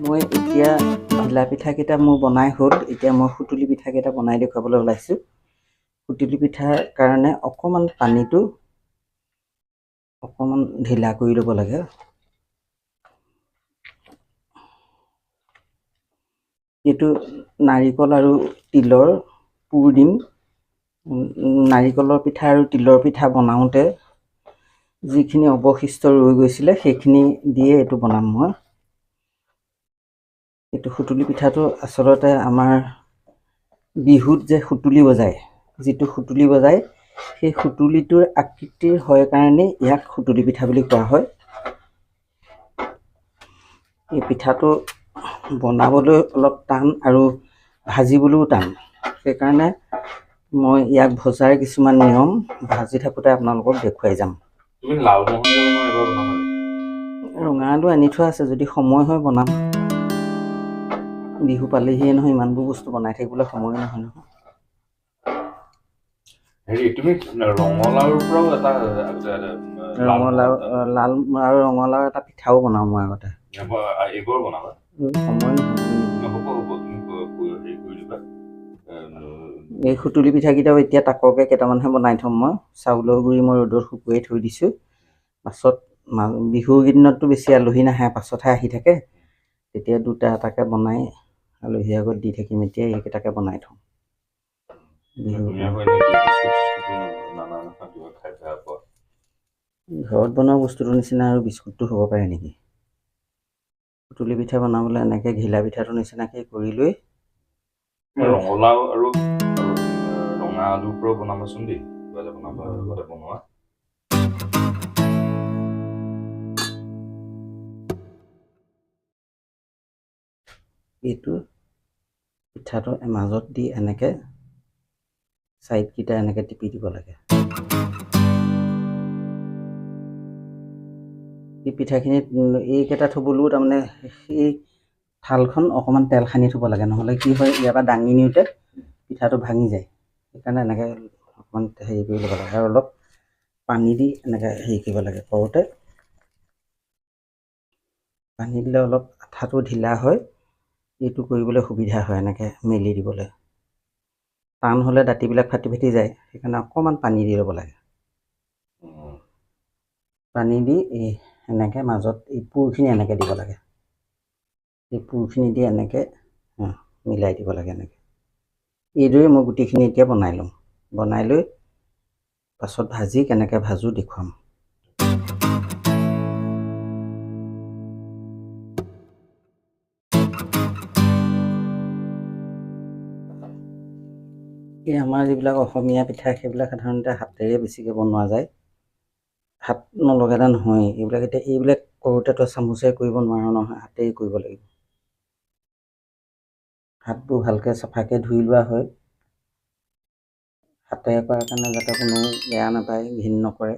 মই এতিয়া ঘিলা পিঠাকেইটা মোৰ বনাই হ'ল। এতিয়া মই সুতুলি পিঠাকেইটা বনাই দেখুৱাবলৈ ওলাইছোঁ। সুতুলি পিঠাৰ কাৰণে অকণমান পানীটো অকণমান ঢিলা কৰি ল'ব লাগে। এইটো নাৰিকল আৰু তিলৰ পুৰ দিম। নাৰিকলৰ পিঠা আৰু তিলৰ পিঠা বনাওঁতে যিখিনি অৱশিষ্ট ৰৈ গৈছিলে সেইখিনি দিয়ে এইটো বনাম মই। এইটো সুতুলি পিঠাটো আচলতে আমাৰ বিহুত যে সুতুলি বজায়, যিটো সুতুলি বজায় সেই সুতুলিটোৰ আকৃতিৰ হয় কাৰণে ইয়াক সুতুলি পিঠা বুলি কোৱা হয়। এই পিঠাটো বনাবলৈ অলপ টান আৰু ভাজিবলৈও টান। সেইকাৰণে মই ইয়াক ভজাৰ কিছুমান নিয়ম ভাজি থাকোঁতে আপোনালোকক দেখুৱাই যাম। তুমি লালমোহন যে বনোৱা এবাৰ বনাবা নেকি? ৰঙা আলু আনি থোৱা আছে, যদি সময় হয় বনাম। বিহু পালেহিয়ে নহয়, ইমানবোৰ বস্তু বনাই থাকিবলৈ সময় নহয় নহয়। হেৰি তুমি ৰঙালাউৰ পৰাও এটা ৰঙালাও লাল আৰু ৰঙালাও এটা পিঠাও বনাওঁ মই আগতে। এইবোৰ বনাবা? সময় হ'ব তুমি হেৰি কৰি দিবা। এই সুতুলি পিঠাকেইটাও এতিয়া তাকৰকৈ কেইটামানহে বনাই থ'ম মই। চাউলৰ গুড়ি মই ৰ'দত শুকুৱাই থৈ দিছোঁ। পাছত বিহুৰ কেইদিনততো বেছি আলহী নাহে, পাছতহে আহি থাকে। তেতিয়া দুটা এটাকৈ বনাই আলহীৰ আগত দি থাকিম। এতিয়া এইকেইটাকে বনাই থওঁ। ঘৰত বনোৱা বস্তুটোৰ নিচিনা আৰু বিস্কুটটো হ'ব পাৰে নেকি? সুতুলি পিঠা বনাবলৈ এনেকৈ ঘিলা পিঠাটোৰ নিচিনাকৈ কৰি লৈ ৰঙালাও আৰু ৰঙা আলুৰ পৰাও বনাবাচোন দেই, কিবা এটা বনাবা লগতে বনোৱা। এইটো পিঠাটো মাজত দি এনেকৈ ছাইডকেইটা এনেকৈ টিপি দিব লাগে। এই পিঠাখিনিত এইকেইটা থ'বলৈও তাৰমানে এই থালখন অকণমান তেল সানি থ'ব লাগে, নহ'লে কি হয় ইয়াৰ পৰা দাঙি নিওঁতে পিঠাটো ভাঙি যায়। সেইকাৰণে এনেকৈ অকণমান হেৰি কৰি ল'ব লাগে আৰু অলপ পানী দি এনেকৈ হেৰি কৰিব লাগে। কৰোঁতে পানী দিলে অলপ আঠাটো ঢিলা হয়, এইটো কৰিবলৈ সুবিধা হয় এনেকৈ মেলি দিবলৈ। টান হ'লে দাঁতিবিলাক ফাটি ফাটি যায়, সেইকাৰণে অকণমান পানী দি ল'ব লাগে। পানী দি এই এনেকৈ মাজত এই পুৰখিনি এনেকৈ দিব লাগে। এই পুৰখিনি দি এনেকৈ মিলাই দিব লাগে। এনেকৈ এইদৰে মই গোটেইখিনি এতিয়া বনাই লওঁ। বনাই লৈ পাছত ভাজি কেনেকৈ ভাজোঁ দেখুৱাম। এই আমাৰ যিবিলাক অসমীয়া পিঠা সেইবিলাক সাধাৰণতে হাতেৰে বেছিকৈ বনোৱা যায়। হাত নলগালে নহয় এইবিলাক। এতিয়া এইবিলাক কৰোঁতে তই চামুচে কৰিব নোৱাৰ নহয়, হাতেই কৰিব লাগিব। হাতবোৰ ভালকৈ চাফাকৈ ধুই লোৱা হয়, হাতেৰে কৰাৰ কাৰণে যাতে কোনো বেয়া নাপায়, ঘিণ নকৰে।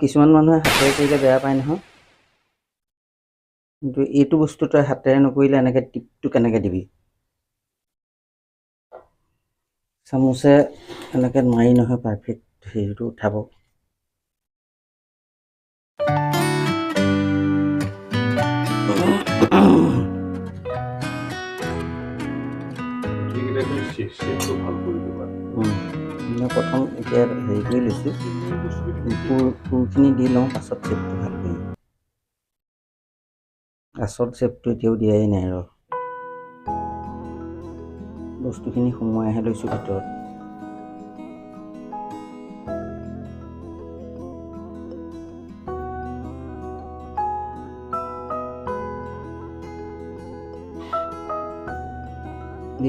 কিছুমান মানুহে হাতেৰে কৰিলে বেয়া পায় নহয়। কিন্তু এইটো বস্তু তই হাতেৰে নকৰিলে এনেকৈ টিপটো কেনেকৈ দিবি? চামুচে এনেকৈ নোৱাৰি নহয় পাৰফেক্ট হেৰিটো উঠাব। প্ৰথম এতিয়া হেৰি কৰি লৈছোঁ, পুৰখিনি দি লওঁ, পাছত চেপটো ভাল কৰিম। আচল চেপটো এতিয়াও দিয়াই নাই আৰু বস্তুখিনি সোমোৱাইহে লৈছোঁ ভিতৰত।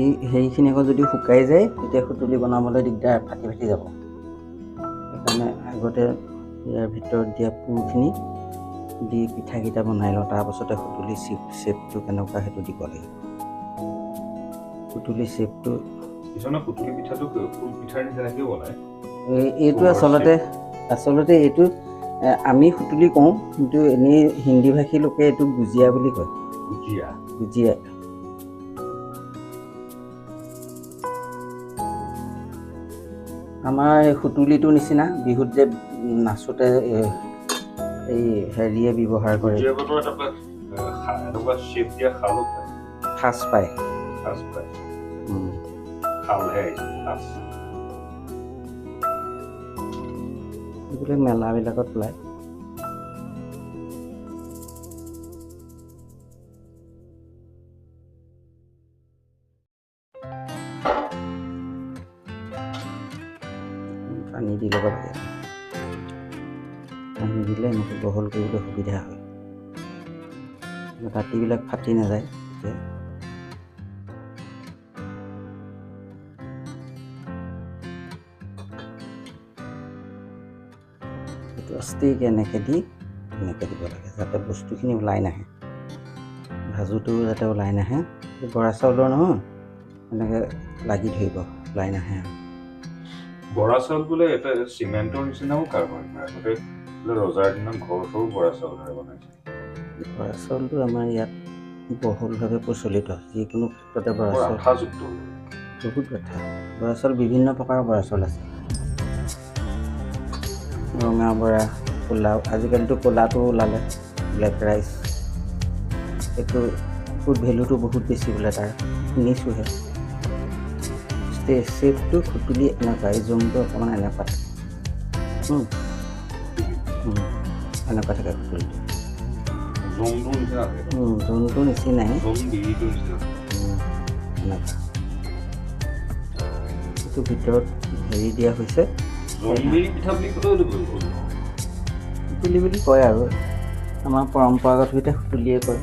এই হেৰিখিনি আকৌ যদি শুকাই যায় তেতিয়া সুতুলি বনাবলৈ দিগদাৰ, ফাটি ফাটি যাব। সেইকাৰণে আগতে ইয়াৰ ভিতৰত দিয়া পুৰখিনি দি পিঠাকেইটা বনাই লওঁ, তাৰপাছতে সুতুলি চেপটো কেনেকুৱা সেইটো দিব লাগিব। সুতুলি চেপটো এইটো আচলতে এইটো আমি সুতুলি কওঁ, কিন্তু এনেই হিন্দী ভাষী লোকে এইটো গুজিয়া বুলি কয়। গুজিয়া। আমাৰ এই সুতুলিটোৰ নিচিনা বিহুত যে নাচোতে এই হেৰিয়ে ব্যৱহাৰ কৰে, ভুজিয়া বনোৱা এনেকুৱা শ্বেপ দিয়া খালো পায়, সাজ পায়। সাজ পায়, খালহে আহিছে সাজ। এইবিলাক মেলাবিলাকত ওলায়। পানী দি ল'ব লাগে, পানী দিলে এনেকৈ বহল কৰিবলৈ সুবিধা হয়, ৰাতিবিলাক ফাটি নাযায়। তেতিয়া এইটো আস্তেকৈ এনেকৈ দি এনেকৈ দিব লাগে যাতে বস্তুখিনি ওলাই নাহে, ভাজোটো যাতে ওলাই নাহে। বৰা চাউলৰ নহয় এনেকৈ লাগি ধৰিব, ওলাই নাহে। বৰা চাউল বোলে এটা চিমেণ্টৰ নিচিনাও কাৰবাৰ কৰে, আগতে বোলে ৰজাৰ দিনত ঘৰ চৰো বৰা চাউলেৰে বনাইছে। বৰা চাউলটো আমাৰ ইয়াত বহুলভাৱে প্ৰচলিত, যিকোনো ক্ষেত্ৰতে বৰা চাউল আঠাযুক্ত বহুত কথা। বৰা চাউল বিভিন্ন প্ৰকাৰৰ বৰা চাউল আছে, ৰঙা বৰা, ক'লা, আজিকালিতো ক'লাটো ওলালে, ব্লেক ৰাইচ। এইটো ফুড ভেলুটো বহুত বেছি বোলে তাৰ, শুনিছোঁহে। শ্বেপটো খুতুলি এনেকুৱা, এই জোংটো অকণমান এনেকুৱা থাকে, এনেকুৱা থাকে খুতুলিটো, জোংটোৰ নিচিনাই এনেকুৱা। এইটো ভিতৰত হেৰি দিয়া হৈছে, সুতুলি বুলি কয় আৰু আমাৰ পৰম্পৰাগতভাৱে সুতুলিয়ে কয়।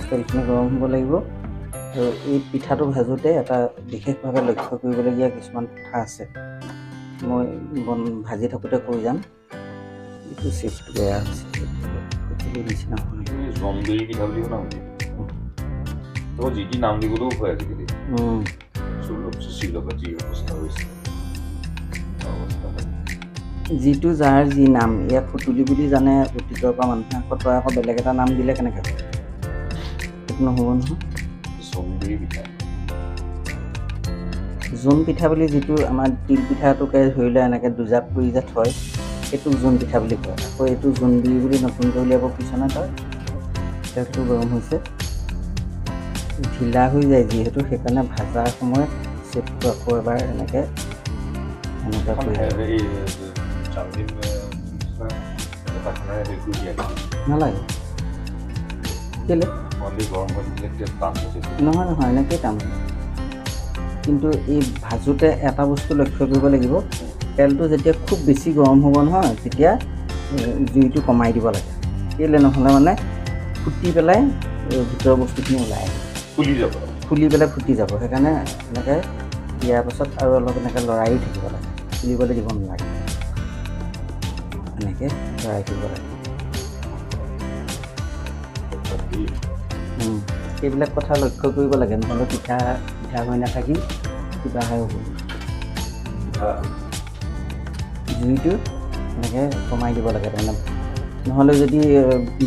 তেলখিনি গৰম হ'ব লাগিব। আৰু এই পিঠাটো ভাজোঁতে এটা বিশেষভাৱে লক্ষ্য কৰিবলগীয়া কিছুমান কথা আছে, মই ভাজি থাকোঁতে কৈ যাম। এইটো চেপটো বেয়া হৈছে, সুতুলিৰ নিচিনা হয়। যি কি নাম দিবলৈও ভয় আজিকালি। যিটো যাৰ যি নাম, ইয়াক সুতুলি বুলি জানে অতীতৰ পৰা মানুহে, তই আকৌ বেলেগ এটা নাম দিলে কেনেকৈ হয়? সেইটো নহ'ব নহয়। জোন পিঠা বুলি যিটো আমাৰ তিল পিঠাটোকে ধৰি লৈ এনেকৈ দুজাপ কৰি যে থয়, সেইটো জোন পিঠা বুলি কয়। আকৌ এইটো জোনবিৰি বুলি নতুনকৈ উলিয়াব পিছনে তই, তেলটো গৰম হৈছে, ঢিলা হৈ যায় যিহেতু, সেইকাৰণে ভাজাৰ সময়ত চেপটো আকৌ এবাৰ এনেকৈ কৰি নালাগে। কেলে? নহয় এনেকেই টান হয়। কিন্তু এই ভাজোঁতে এটা বস্তু লক্ষ্য কৰিব লাগিব, তেলটো যেতিয়া খুব বেছি গৰম হ'ব নহয়, তেতিয়া জুইটো কমাই দিব লাগে। কেলে নহ'লে মানে ফুটি পেলাই ভিতৰৰ বস্তুখিনি ওলাই আহিব, ফুলি পেলাই ফুটি যাব। সেইকাৰণে এনেকৈ দিয়াৰ পাছত আৰু অলপ এনেকৈ লৰাইও থাকিব লাগে, ফুলিবলৈ দিব নালাগে, এনেকৈ লৰাই থাকিব লাগে। সেইবিলাক কথা লক্ষ্য কৰিব লাগে, নহ'লে পিঠা হৈ নাথাকি কিবাহে হ'ব। জুইটো এনেকৈ কমাই দিব লাগে, তাৰমানে নহ'লে যদি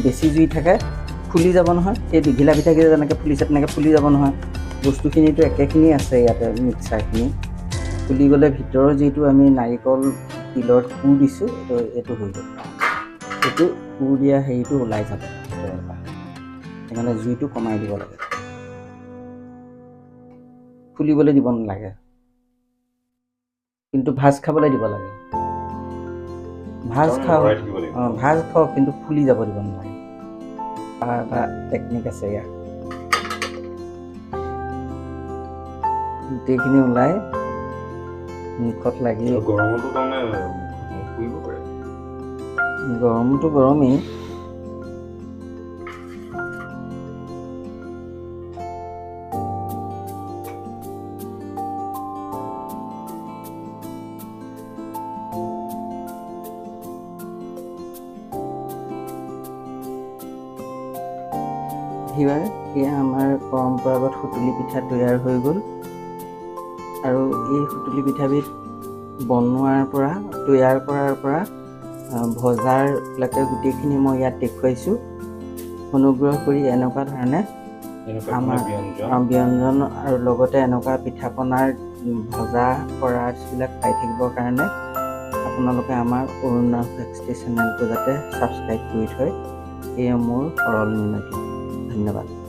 বেছি জুই থাকে ফুলি যাব নহয়। এই দীঘিলা পিঠাকেইটা যেনেকৈ ফুলিছে তেনেকৈ ফুলি যাব নহয়। বস্তুখিনিতো একেখিনি আছে ইয়াতে, মিক্সাৰখিনি ফুলি গ'লে ভিতৰৰ যিটো আমি নাৰিকল তিলৰ পুৰ দিছোঁ, এইটো হৈ যাব, এইটো পুৰ দিয়া হেৰিটো ওলাই যাব ভিতৰৰ পৰা। সেইকাৰণে জুইটো কমাই দিব লাগে, ফুলিবলৈ দিব নালাগে। কিন্তু ভাজ খাবলৈ দিব লাগে, ভাজ খাওক কিন্তু ফুলি যাব দিব নালাগে। এটা টেকনিক আছে ইয়াৰ, গোটেইখিনি ওলাই মুখত লাগি, গৰমটো গৰমেই, সিবাৰ এয়া আমাৰ পৰম্পৰাগত সুতুলি পিঠা তৈয়াৰ হৈ গ'ল। আৰু এই সুতুলি পিঠাবিধ তৈয়াৰ কৰাৰ পৰা ভজাৰলৈকে গোটেইখিনি মই ইয়াত দেখুৱাইছোঁ। অনুগ্ৰহ কৰি এনেকুৱা ধৰণে আমাৰ ব্যঞ্জন আৰু লগতে এনেকুৱা পিঠা পনাৰ ভজা কৰাবিলাক পাই থাকিবৰ কাৰণে আপোনালোকে আমাৰ অৰুণা চেনেলটো যাতে ছাবস্ক্ৰাইব কৰি থয়, এয়ে মোৰ সৰল মিনতি। ধন্যবাদ।